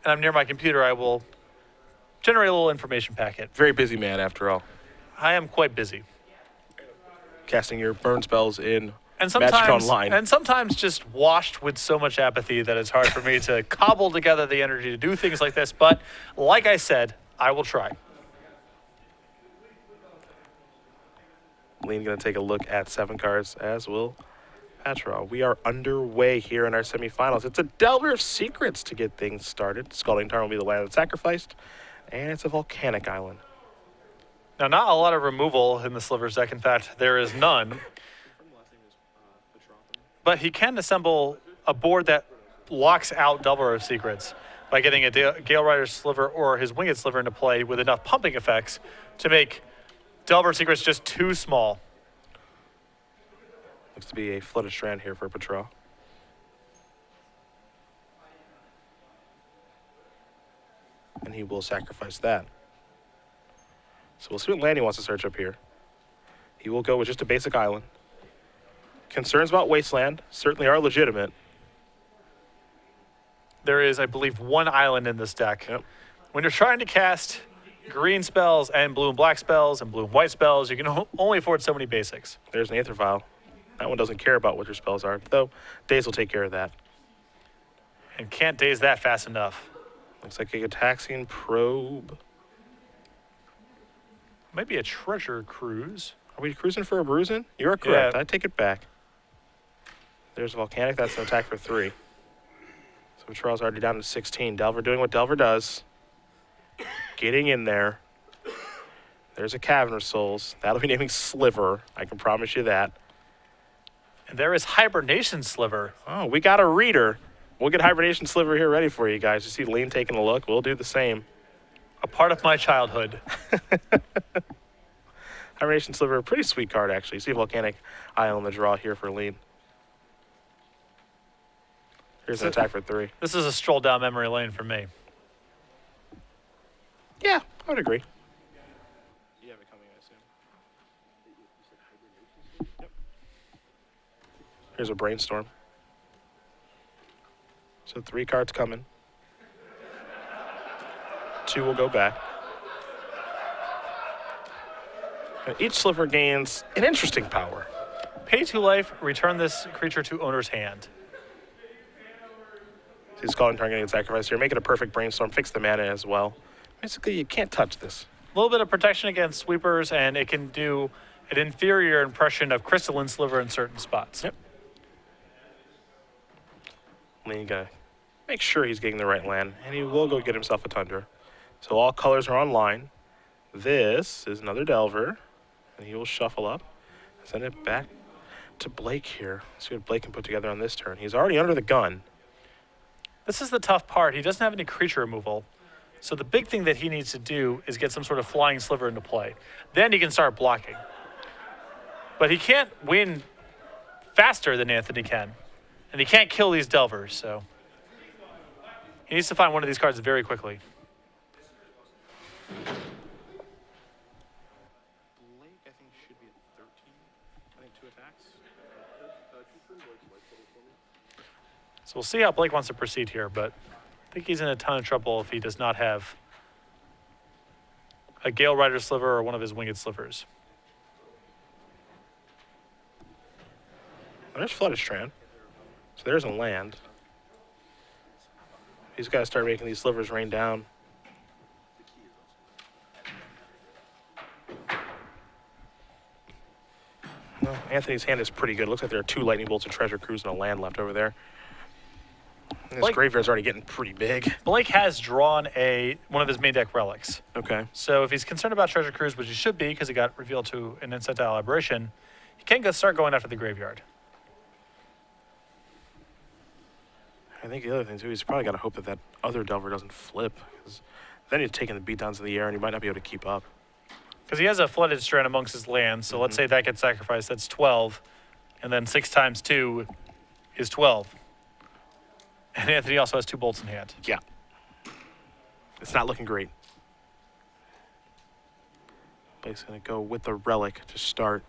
and I'm near my computer, I will generate a little information packet. Very busy man, after all. I am quite busy. Casting your burn spells in And Magic sometimes, Online. and sometimes just washed with so much apathy that it's hard for me to cobble together the energy to do things like this. But like I said, I will try. Leen going to take a look at 7 cards, as will Patraw. We are underway here in our semifinals. It's a Delver of Secrets to get things started. Scalding Tarn will be the land that's sacrificed, and it's a volcanic island. Now, not a lot of removal in the Slivers deck. In fact, there is none. But he can assemble a board that locks out Delver of Secrets by getting a Gale Rider's Sliver or his Winged Sliver into play with enough pumping effects to make Delver of Secrets just too small. Looks to be a Flooded Strand here for Patraw. And he will sacrifice that. So we'll see what land he wants to search up here. He will go with just a basic island. Concerns about Wasteland certainly are legitimate. There is, I believe, 1 island in this deck. Yep. When you're trying to cast green spells and blue and black spells and blue and white spells, you can only afford so many basics. There's an Aether Vial. That one doesn't care about what your spells are, though Daze will take care of that. And can't daze that fast enough. Looks like a Gitaxian Probe. Maybe a Treasure Cruise. Are we cruising for a bruising? You are correct. Yeah. I take it back. There's Volcanic. That's an attack for 3. So Patraw's already down to 16. Delver doing what Delver does. Getting in there. There's a Cavern of Souls. That'll be naming Sliver. I can promise you that. And there is Hibernation Sliver. Oh, we got a reader. We'll get Hibernation Sliver here ready for you guys. You see Leen taking a look. We'll do the same. A part of my childhood. Hibernation Sliver, a pretty sweet card, actually. You see Volcanic Isle in the draw here for Leen. Here's an attack for 3. This is a stroll down memory lane for me. Yeah, I would agree. You have it coming, I assume. Yep. Here's a Brainstorm. So 3 cards coming. 2 will go back. And each Sliver gains an interesting power. Pay 2 life, return this creature to owner's hand. See Scalding Tarn getting sacrificed here. Make it a perfect Brainstorm. Fix the mana as well. Basically, you can't touch this. A little bit of protection against sweepers, and it can do an inferior impression of Crystalline Sliver in certain spots. Yep. And then you gotta make sure he's getting the right land, and he will go get himself a Tundra. So all colors are online. This is another Delver, and he will shuffle up, send it back to Blake here. See what Blake can put together on this turn. He's already under the gun. This is the tough part. He doesn't have any creature removal. So the big thing that he needs to do is get some sort of flying sliver into play. Then he can start blocking. But he can't win faster than Anthony can. And he can't kill these Delvers, so he needs to find one of these cards very quickly. Blake, I think, should be at 13. I think 2 attacks. So we'll see how Blake wants to proceed here, but I think he's in a ton of trouble if he does not have a Gale Rider Sliver or one of his Winged Slivers. There's Flooded Strand. So there's a land. He's got to start making these slivers rain down. Well, Anthony's hand is pretty good. Looks like there are 2 Lightning Bolts, a Treasure Cruise, and a land left over there. And his graveyard's already getting pretty big. Blake has drawn one of his main deck relics. Okay. So if he's concerned about Treasure Cruise, which he should be because it got revealed to an Insectile Aberration, he can start going after the graveyard. I think the other thing, too, he's probably got to hope that that other Delver doesn't flip. Because then he's taking the beatdowns in the air, and he might not be able to keep up. Because he has a Flooded Strand amongst his lands, so let's say that gets sacrificed, that's 12. And then 6 times 2 is 12. And Anthony also has 2 bolts in hand. Yeah. It's not looking great. Blake's going to go with the Relic to start.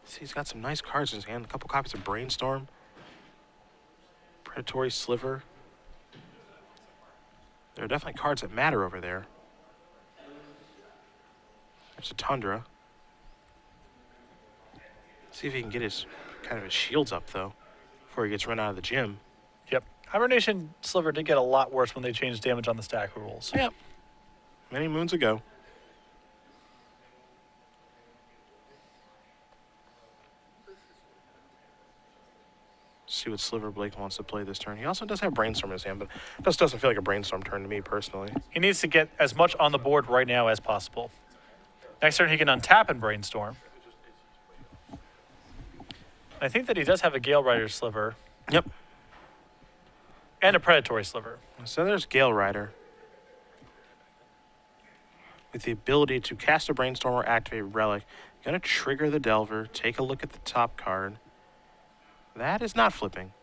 See, he's got some nice cards in his hand. A couple copies of Brainstorm. Predatory Sliver. There are definitely cards that matter over there. There's a Tundra. See if he can get his shields up though before he gets run out of the gym. Yep. Hibernation Sliver did get a lot worse when they changed damage on the stack rules. Yep. Many moons ago. See what Sliver Blake wants to play this turn. He also does have Brainstorm in his hand, but it just doesn't feel like a Brainstorm turn to me personally. He needs to get as much on the board right now as possible. Next turn he can untap and Brainstorm. I think that he does have a Gale Rider Sliver. Yep. And a Predatory Sliver. So there's Gale Rider. With the ability to cast a Brainstorm or activate Relic. Gonna trigger the Delver, take a look at the top card. That is not flipping.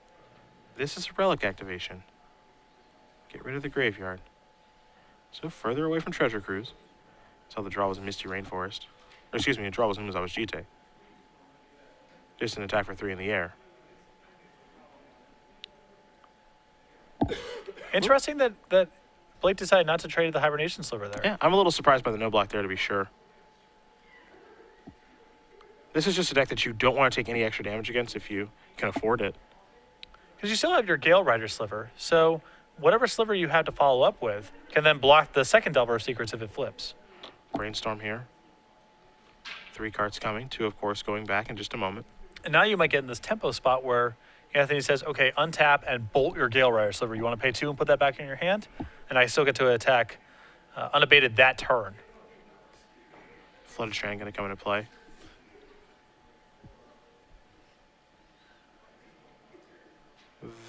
This is a Relic activation. Get rid of the graveyard. So further away from Treasure Cruise. So the draw was in Misty Rainforest. Or excuse me, the draw was in Musawa's Jite. Just an attack for 3 in the air. Interesting that Blake decided not to trade the Hibernation Sliver there. Yeah, I'm a little surprised by the no block there to be sure. This is just a deck that you don't want to take any extra damage against if you can afford it. Because you still have your Gale Rider Sliver, so whatever Sliver you have to follow up with can then block the second Delver of Secrets if it flips. Brainstorm here. 3 cards coming, 2 of course going back in just a moment. And now you might get in this tempo spot where Anthony says, okay, untap and bolt your Gale Rider Sliver. You want to pay 2 and put that back in your hand? And I still get to attack unabated that turn. Flooded Strand going to come into play.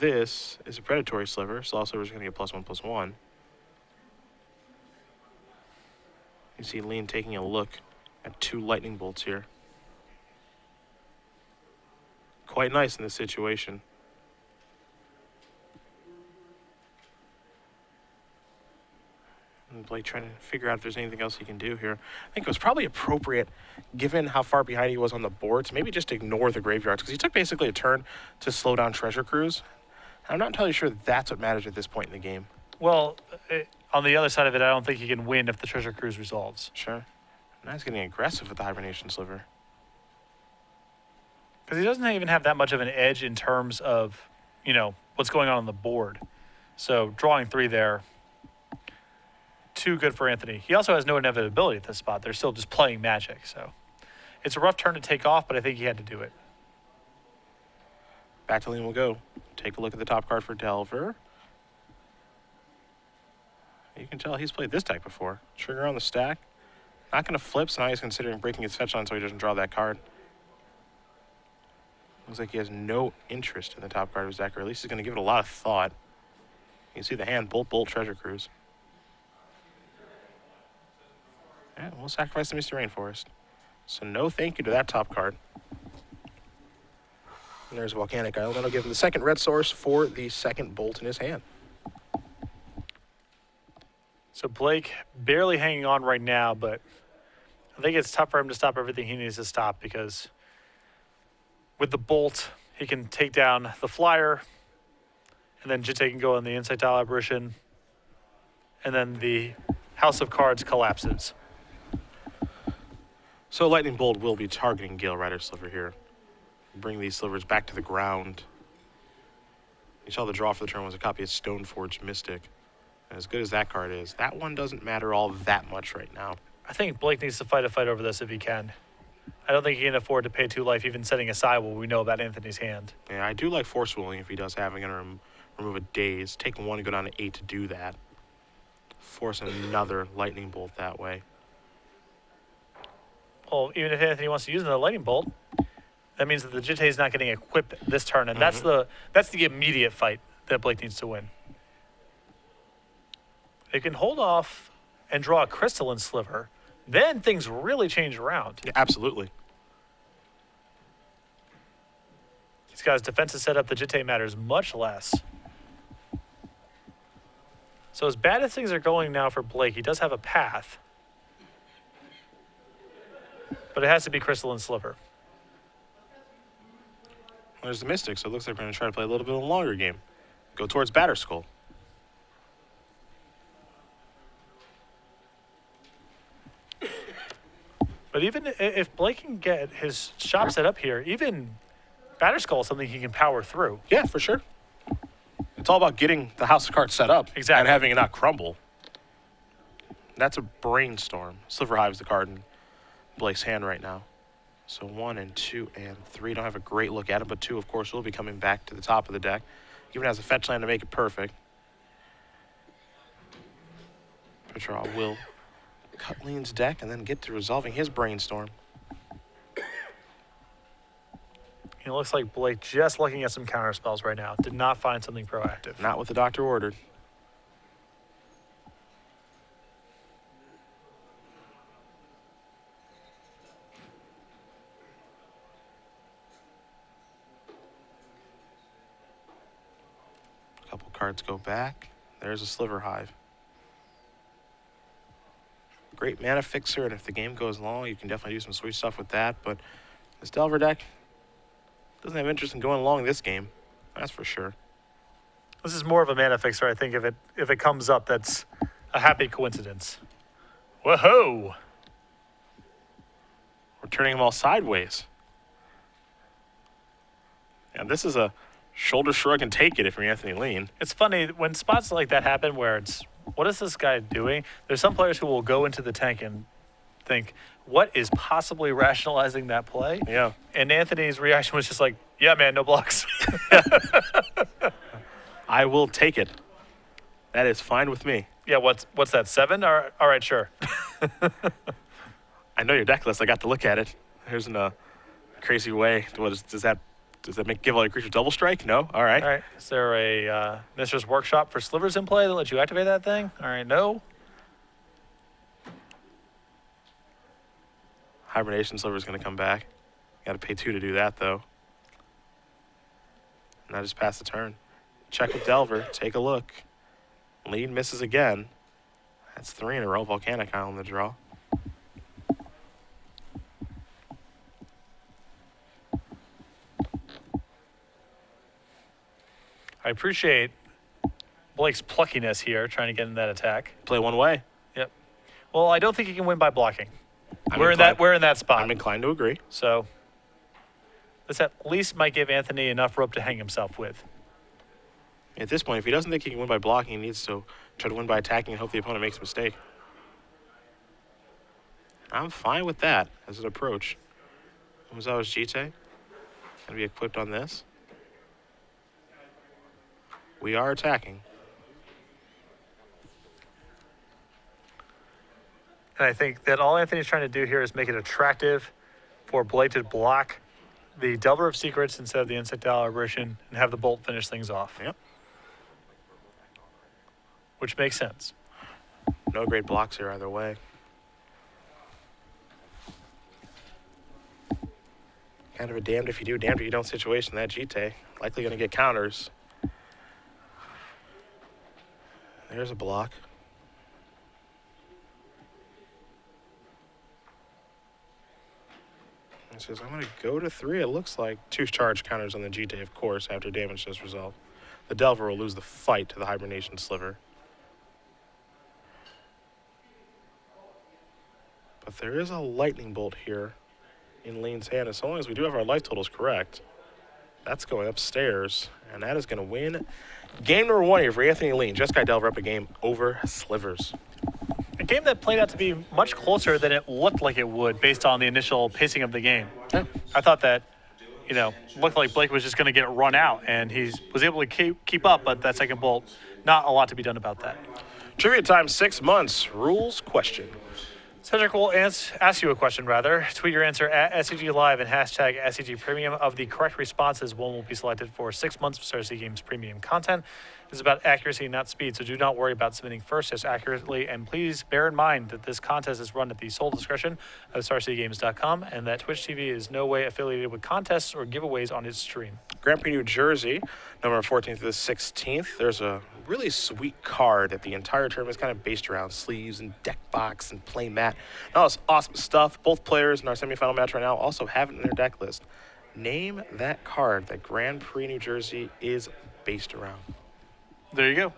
This is a Predatory Sliver, so all Slivers are going to get +1/+1. You see Leen taking a look at 2 Lightning Bolts here. Quite nice in this situation. And Blake trying to figure out if there's anything else he can do here. I think it was probably appropriate, given how far behind he was on the board, to maybe just ignore the graveyards, because he took basically a turn to slow down Treasure Cruise. And I'm not entirely sure that's what matters at this point in the game. Well, on the other side of it, I don't think he can win if the Treasure Cruise resolves. Sure. Now he's getting aggressive with the Hibernation Sliver. Because he doesn't even have that much of an edge in terms of, you know, what's going on the board. So drawing 3 there, too good for Anthony. He also has no inevitability at this spot. They're still just playing Magic, so it's a rough turn to take off, but I think he had to do it. Back to Leen will go. Take a look at the top card for Delver. You can tell he's played this deck before. Trigger on the stack. Not going to flip, so now he's considering breaking his fetch line so he doesn't draw that card. Looks like he has no interest in the top card of his deck, or at least he's going to give it a lot of thought. You can see the hand, Bolt, Bolt, Treasure Cruise. Yeah, we'll sacrifice the Misty Rainforest. So no thank you to that top card. And there's Volcanic Isle. That'll give him the second red source for the second Bolt in his hand. So Blake barely hanging on right now, but I think it's tough for him to stop everything he needs to stop, because with the Bolt, he can take down the Flyer, and then Jite can go on the Insight Tile Apparition, and then the House of Cards collapses. So Lightning Bolt will be targeting Gale Rider Sliver here. Bring these slivers back to the ground. You saw the draw for the turn was a copy of Stoneforge Mystic. And as good as that card is, that one doesn't matter all that much right now. I think Blake needs to fight a fight over this if he can. I don't think he can afford to pay 2 life, even setting aside what we know about Anthony's hand. Yeah, I do like Force Willing if he does have. I'm going to remove a Daze. Take 1 and go down to 8 to do that. Force another Lightning Bolt that way. Well, even if Anthony wants to use another Lightning Bolt, that means that the Jite is not getting equipped this turn, and that's the immediate fight that Blake needs to win. They can hold off and draw a Crystalline Sliver, then things really change around. Yeah, absolutely. He's got his defensive set up. The Jite matters much less. So as bad as things are going now for Blake, he does have a path. But it has to be Crystalline Sliver. There's the Mystic, so it looks like we're going to try to play a little bit of a longer game. go towards batter skull. But even if Blake can get his shop set up here, even batter skull is something he can power through. Yeah, for sure. It's all about getting the house of cards set up Exactly. and having it not crumble. That's a brainstorm. Sliver Hive's the card in Blake's hand right now. So 1 and 2 and 3 don't have a great look at it, but 2, of course, will be coming back to the top of the deck. Even has a fetch land to make it perfect. Patraw will cut Leen's deck and then get to resolving his brainstorm. It looks like Blake just looking at some counter spells right now. Did not find something proactive. Not what the doctor ordered. A couple cards go back. There's a Sliver Hive. Great mana fixer, and if the game goes long, you can definitely do some sweet stuff with that. But this Delver deck doesn't have interest in going long this game. That's for sure. This is more of a mana fixer, I think. If it comes up, that's a happy coincidence. Whoa! We're turning them all sideways. And this is a shoulder shrug and take it if you're Anthony Leen. It's funny when spots like that happen where it's, what is this guy doing? There's some players who will go into the tank and think, what is possibly rationalizing that play? Yeah. And Anthony's reaction was just like, yeah, man, no blocks. I will take it. That is fine with me. Yeah, what's that, 7? All right, sure. I know your deck list. I got to look at it. Here's in a crazy way. Does that give all your creatures double strike? No? All right. All right. Is there a Mistress Workshop for Slivers in play that lets you activate that thing? All right, no. Hibernation Sliver's going to come back. Got to pay 2 to do that, though. And I just pass the turn. Check with Delver. Take a look. Leen misses again. That's 3 in a row. Volcanic Isle in the draw. I appreciate Blake's pluckiness here, trying to get in that attack. Play one way. Yep. Well, I don't think he can win by blocking. I'm We're in that spot. I'm inclined to agree. So this at least might give Anthony enough rope to hang himself with. At this point, if he doesn't think he can win by blocking, he needs to try to win by attacking and hope the opponent makes a mistake. I'm fine with that as an approach. Umezawa's Jite going to be equipped on this. We are attacking. And I think that all Anthony's trying to do here is make it attractive for Blake to block the Delver of Secrets instead of the Insectile Aberration and have the Bolt finish things off. Yep. Which makes sense. No great blocks here either way. Kind of a damned if you do, damned if you don't situation. That Jite likely going to get counters. There's a block. It says, I'm going to go to 3. It looks like 2 charge counters on the Jite, of course, after damage is resolved. The Delver will lose the fight to the Hibernation Sliver. But there is a Lightning Bolt here in Leen's hand. As long as we do have our life totals correct, that's going upstairs, and that is going to win game number 1 here for Anthony Leen. Jeskai Delver up a game over Slivers. A game that played out to be much closer than it looked like it would based on the initial pacing of the game. Yeah. I thought that, looked like Blake was just going to get run out, and he was able to keep up, but that second bolt, not a lot to be done about that. Trivia time, 6 months. Rules question. Cedric will ask you a question, rather. Tweet your answer at SCG Live and hashtag SCG Premium. Of the correct responses, one will be selected for 6 months of Star City Games Premium content. This is about accuracy, not speed, so do not worry about submitting first as accurately. And please bear in mind that this contest is run at the sole discretion of StarCityGames.com and that Twitch TV is no way affiliated with contests or giveaways on its stream. Grand Prix New Jersey, November 14th to the 16th. There's a really sweet card that the entire tournament is kind of based around. Sleeves and deck box and play mat. All this awesome stuff. Both players in our semifinal match right now also have it in their deck list. Name that card that Grand Prix New Jersey is based around. There you go.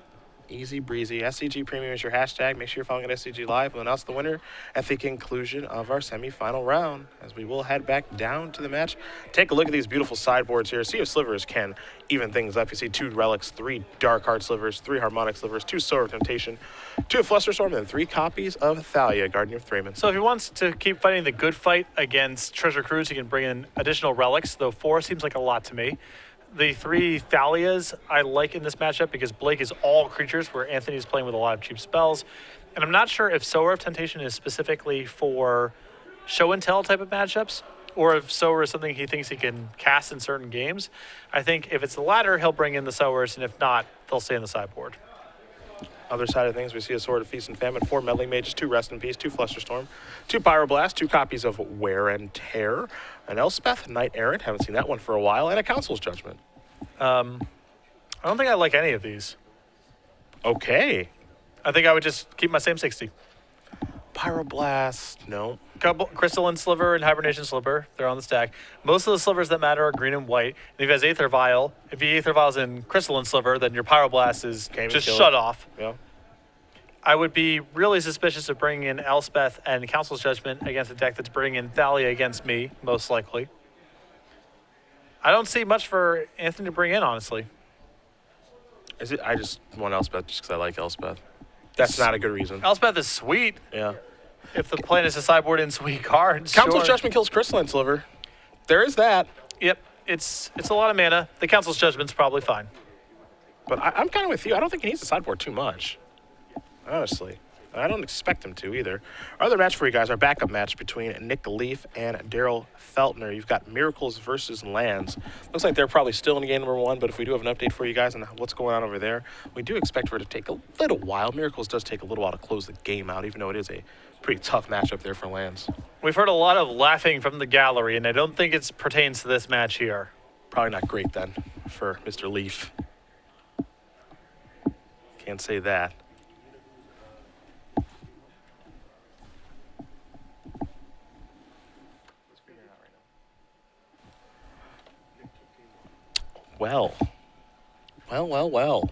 Easy breezy. SCG Premium is your hashtag. Make sure you're following at SCG Live. We'll announce the winner at the conclusion of our semifinal round, as we will head back down to the match. Take a look at these beautiful sideboards here. See if slivers can even things up. You see 2 relics, 3 dark heart slivers, 3 harmonic slivers, 2 Sower of Temptation, 2 Flusterstorm, and 3 copies of Thalia, Guardian of Thraben. So if he wants to keep fighting the good fight against Treasure Cruise, he can bring in additional relics, though 4 seems like a lot to me. The 3 Thalias I like in this matchup because Blake is all creatures, where Anthony is playing with a lot of cheap spells. And I'm not sure if Sower of Temptation is specifically for show and tell type of matchups, or if Sower is something he thinks he can cast in certain games. I think if it's the latter, he'll bring in the Sowers, and if not, they'll stay in the sideboard. Other side of things, we see a Sword of Feast and Famine, 4 Meddling Mages, 2 Rest in Peace, 2 Flusterstorm, 2 Pyroblast, 2 copies of Wear and Tear, an Elspeth, Knight Errant, haven't seen that one for a while, and a Council's Judgment. I don't think I like any of these. Okay. I think I would just keep my same 60. Pyroblast, no. Couple Crystalline Sliver and Hibernation Sliver, they're on the stack. Most of the slivers that matter are green and white. And if he has Aether Vial, if he Aether Vial's in Crystalline Sliver, then your Pyroblast is just shut off. Yeah. I would be really suspicious of bringing in Elspeth and Council's Judgment against a deck that's bringing in Thalia against me, most likely. I don't see much for Anthony to bring in, honestly. Is it? I just want Elspeth just because I like Elspeth. That's not a good reason. Elspeth is sweet. Yeah. If the plan is to sideboard in sweet cards, Council's sure. Judgment kills Crystalline Sliver. There is that. Yep, it's a lot of mana. The Council's Judgment's probably fine. But I'm kind of with you. I don't think he needs to sideboard too much. Honestly. I don't expect him to either. Our other match for you guys, our backup match between Nick Leaf and Daryl Feltner. You've got Miracles versus Lands. Looks like they're probably still in game number 1, but if we do have an update for you guys on what's going on over there, we do expect for it to take a little while. Miracles does take a little while to close the game out, even though it is a pretty tough matchup there for Lands. We've heard a lot of laughing from the gallery, and I don't think it pertains to this match here. Probably not great then for Mr. Leaf. Can't say that. Well.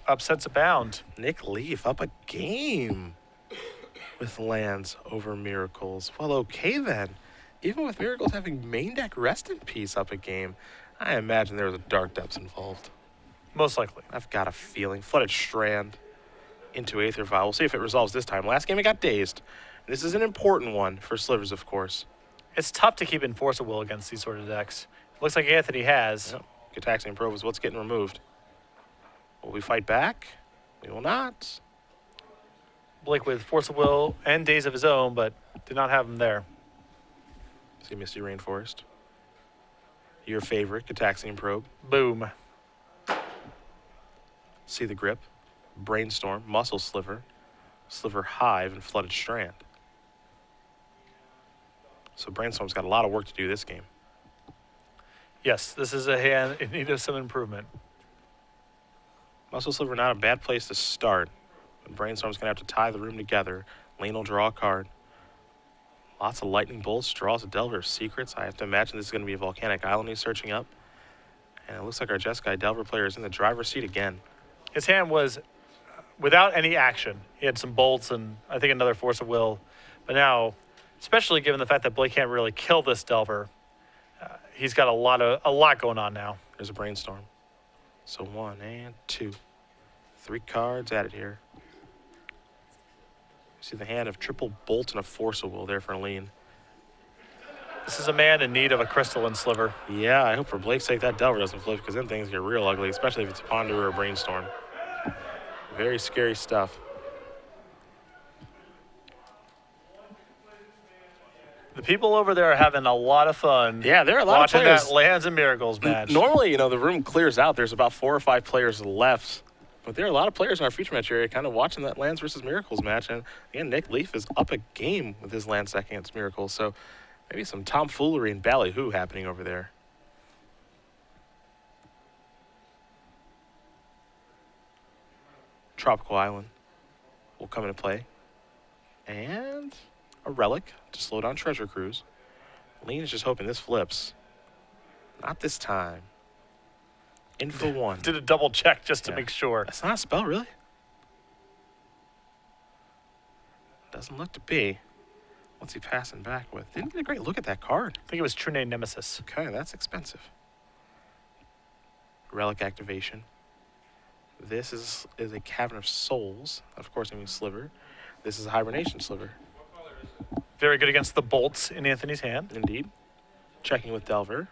Upsets abound. Nick Leaf up a game with Lands over Miracles. Well, okay then. Even with Miracles having main deck Rest in Peace up a game, I imagine there was a Dark Depths involved. Most likely. I've got a feeling. Flooded Strand into Aether Vial. We'll see if it resolves this time. Last game it got dazed. This is an important one for slivers, of course. It's tough to keep Enforce of Will against these sort of decks. Looks like Anthony has. Yep. Gitaxian Probe is what's getting removed. Will we fight back? We will not. Blake with Force of Will and Days of his own, but did not have him there. See Misty Rainforest. Your favorite, Gitaxian Probe. Boom. See the Grip. Brainstorm, Muscle Sliver, Sliver Hive, and Flooded Strand. So Brainstorm's got a lot of work to do this game. Yes, this is a hand in need of some improvement. Muscle Sliver, not a bad place to start. But Brainstorm's going to have to tie the room together. Leen will draw a card. Lots of Lightning Bolts, draws a Delver of Secrets. I have to imagine this is going to be a Volcanic Island he's searching up. And it looks like our Jeskai Delver player is in the driver's seat again. His hand was without any action. He had some bolts and I think another Force of Will. But now, especially given the fact that Blake can't really kill this Delver, he's got a lot going on now. There's a Brainstorm. So 1 and 2. 3 cards added here. See the hand of triple bolt and a Force of Will there for Leen. This is a man in need of a Crystalline Sliver. Yeah, I hope for Blake's sake that Delver doesn't flip, because then things get real ugly, especially if it's a Ponder or a Brainstorm. Very scary stuff. The people over there are having a lot of fun. Yeah, there are a lot watching of players. That Lands and Miracles match. Normally, the room clears out. There's about 4 or 5 players left. But there are a lot of players in our future match area kind of watching that Lands versus Miracles match. And again, Nick Leaf is up a game with his Lands deck against Miracles. So maybe some tomfoolery and ballyhoo happening over there. Tropical Island will come into play. And a Relic to slow down Treasure Cruise. Leen is just hoping this flips. Not this time. In for one. Did a double check just to Yeah. make sure. That's not a spell, really? Doesn't look to be. What's he passing back with? Didn't get a great look at that card. I think it was True Name Nemesis. Okay, that's expensive. Relic activation. This is a Cavern of Souls. Of course, I mean Sliver. This is a Hibernation Sliver. Very good against the bolts in Anthony's hand. Indeed. Checking with Delver.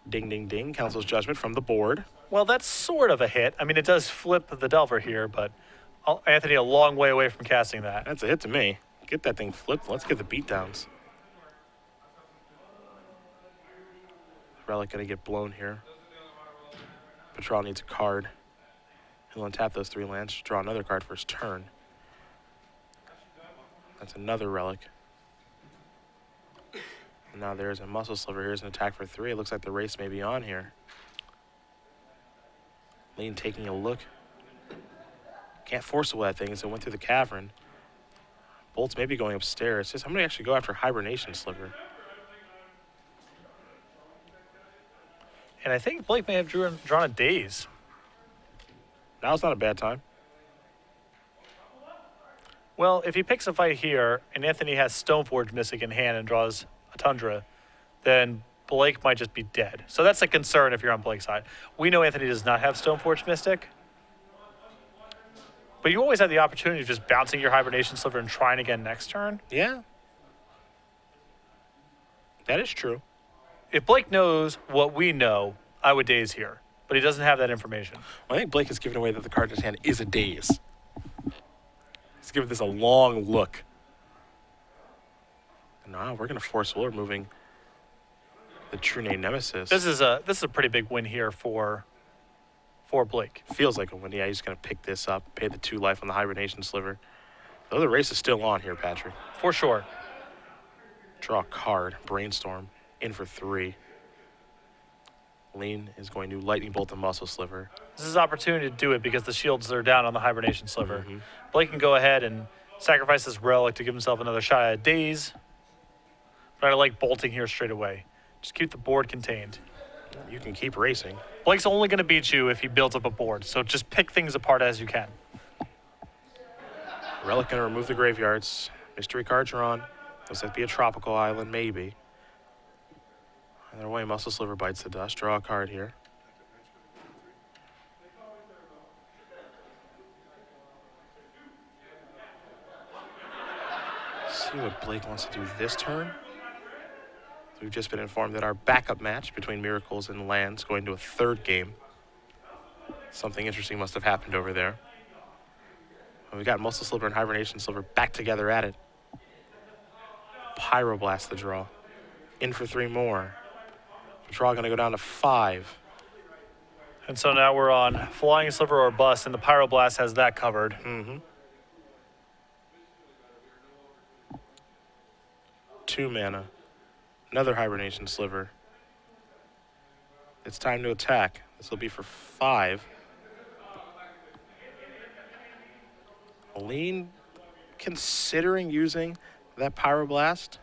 Ding, ding, ding. Council's Judgment from the board. Well, that's sort of a hit. I mean, it does flip the Delver here, but Anthony a long way away from casting that. That's a hit to me. Get that thing flipped. Let's get the beatdowns. Relic going to get blown here. Patraw needs a card. He'll untap those 3 lands, draw another card for his turn. That's another relic. And now there's a Muscle Sliver. Here's an attack for 3. It looks like the race may be on here. Leen taking a look. Can't force away that thing as it went through the cavern. Bolts may be going upstairs. I'm going to actually go after Hibernation Sliver. And I think Blake may have drawn a Daze. Now's not a bad time. Well, if he picks a fight here and Anthony has Stoneforge Mystic in hand and draws a Tundra, then Blake might just be dead. So that's a concern if you're on Blake's side. We know Anthony does not have Stoneforge Mystic. But you always have the opportunity of just bouncing your Hibernation Sliver and trying again next turn. Yeah. That is true. If Blake knows what we know, I would Daze here. But he doesn't have that information. Well, I think Blake has given away that the card in his hand is a Daze. He's given this a long look. And now we're going to force Willard moving the True Name Nemesis. This is a pretty big win here for Blake. Feels like a win. Yeah, he's going to pick this up, pay the 2 life on the Hibernation Sliver. Though the race is still on here, Patrick. For sure. Draw a card, Brainstorm, in for 3. Leen is going to Lightning Bolt the Muscle Sliver. This is opportunity to do it because the shields are down on the Hibernation Sliver. Mm-hmm. Blake can go ahead and sacrifice this relic to give himself another shot at a Daze. But I like bolting here straight away. Just keep the board contained. You can keep racing. Blake's only going to beat you if he builds up a board, so just pick things apart as you can. Relic going to remove the graveyards. Mystery cards are on. Looks like be a tropical island, maybe. Either way, Muscle Sliver bites the dust. Draw a card here. See what Blake wants to do this turn. We've just been informed that our backup match between Miracles and Lands going to a 3rd game. Something interesting must have happened over there. And we got Muscle Sliver and Hibernation Sliver back together at it. Pyroblast the draw. In for 3 more. Patraw going to go down to 5. And so now we're on Flying Sliver or Bust, and the Pyroblast has that covered. Mm-hmm. 2 mana. Another Hibernation Sliver. It's time to attack. This will be for 5. Leen considering using that Pyroblast,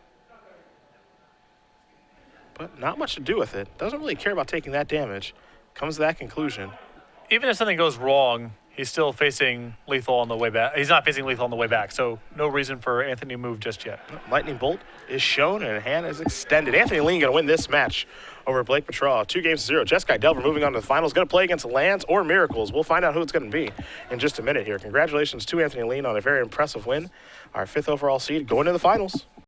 but not much to do with it. Doesn't really care about taking that damage. Comes to that conclusion. Even if something goes wrong, he's still facing lethal on the way back. He's not facing lethal on the way back, so no reason for Anthony to move just yet. Lightning Bolt is shown and hand is extended. Anthony Leen going to win this match over Blake Patraw. 2-0. Jeskai Delver moving on to the finals. Going to play against Lands or Miracles. We'll find out who it's going to be in just a minute here. Congratulations to Anthony Leen on a very impressive win. Our 5th overall seed going to the finals.